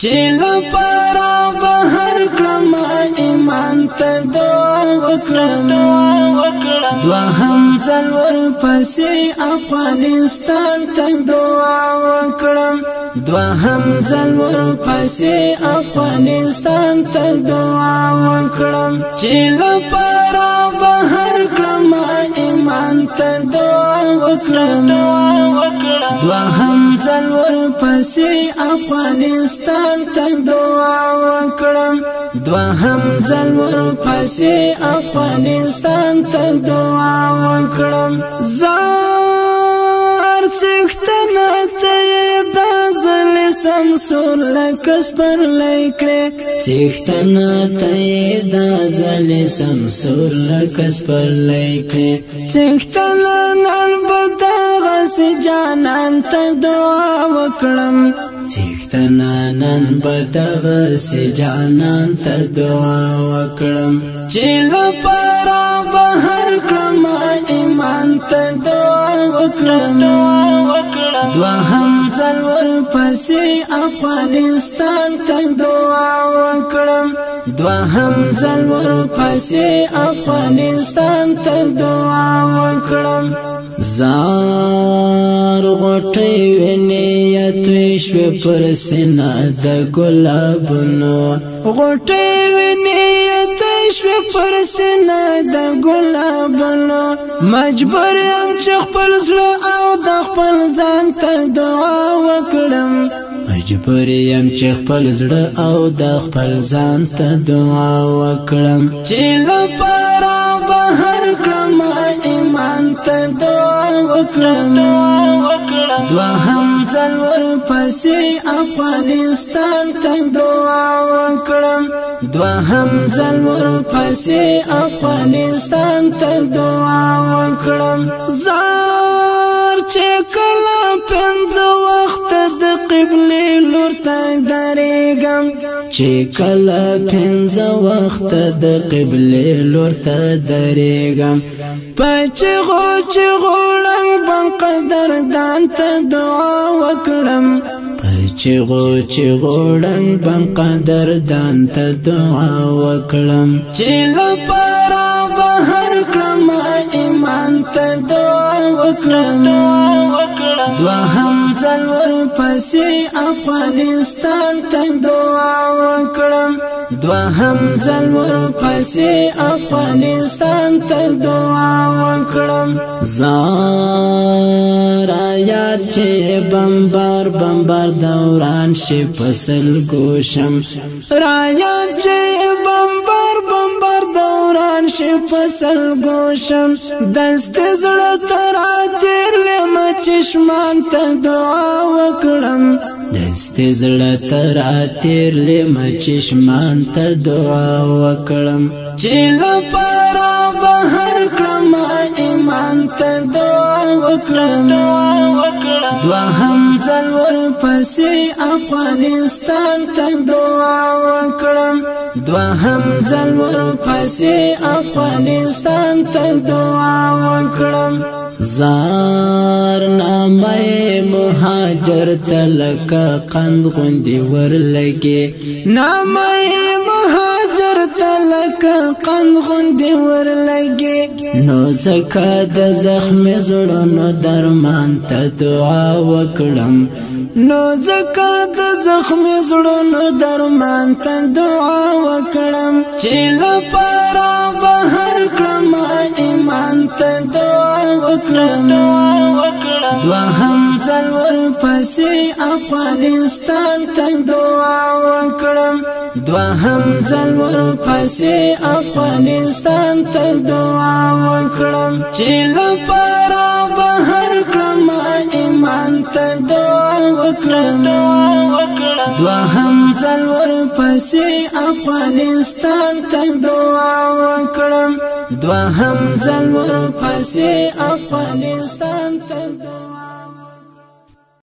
چیل پارا بہر کلم ایمان تا دعا وکلم دوہم ځلور پسې افغانستان ته دعا وکړم دوہم ځلور پسې افغانستان ته دعا وکړم چیل پارا بہر کلم ایمان تا دعا وکړم دوہم ځلور پسې افغانستان ته دعا وکړم دوہم ځلور پسې افغانستان ته دعا وکړم زار څښتنه ته د زل سمسور لکس پر لیکړه څښتنه ته د زل سمسور لکس پر لیکړه څښتنه نن بدغه جانان ته دعا وکړم څښتنه نن بدغه جانان ته دعا وکړم چیل پارا بہر کلم ایمان ته دعا وکړم دوہم ځلور پسې افغانستان ته دعا وکړم دوہم ځلور پسې افغانستان ته دعا وکړم زار غټي ویني توی شو پر سینه د ګلابونو غټي ویني توی شو پر سینه د ګلابونو مجبور یم چې خپل زړه او د خپل ځان ته دعا وکړم مجبور یم چې خپل زړه او د خپل ځان ته دعا وکړم چې لپاره بهر کړم ایمان ته دعا وکړم دوہم ځلور پسې افغانستان ته دعا وکړم دوہم ځلور پسې افغانستان ته دعا وکړم زار چې کله پنځه وخت د قبلې لور ته درېږم چې کله پنځه وخت د قبلې لور ته درېږم پچغو چغو لنګ بن قدر دان ته دعا وکړم پچغو چغو لنګ بن قدر دان ته دعا وکړم چې لپاره بهر کړم ایمان ته دعا وکړم دوہم ځلور پسې افغانستان ته دعا وکړم دوہم ځلور پسې افغانستان ته دعا وکړم زار یاد چې بمبار بمبار دوران شي فصل ګوشم را یاد چې بمبار بمبار دوران شي فصل ګوشم دست زړه تر تیر لمه چشمان ته دعا وکړم دست زړه تر تیر لمه چشمان ته دعا وکړم چې لپاره بهر کړم ایمان ته دعا وکړم دوہم ځلور پسې افغانستان ته دعا وکړم دوہم ځلور پسې افغانستان ته دعا وکړم زار نامه مهاجر تلک قند غوندي ورلګي نامه مهاجر تلک قند غوندي ورلګي نو زکه د زخم زړونو درمان ته دعا وکړم نو زکه د زخم زړونو درمان ته دعا وکړم چې لپاره بهر کړم ایمان ته دعا وکړم دوہم ځلور پسې افغانستان ته دعا وکړم دوہم ځلور پسې افغانستان ته دعا وکړم چې لپاره بهر کړم ایمان ته دعا وکړم دوہم ځلور پسې افغانستان ته دعا وکړم دوہم ځلور پسې افغانستان ته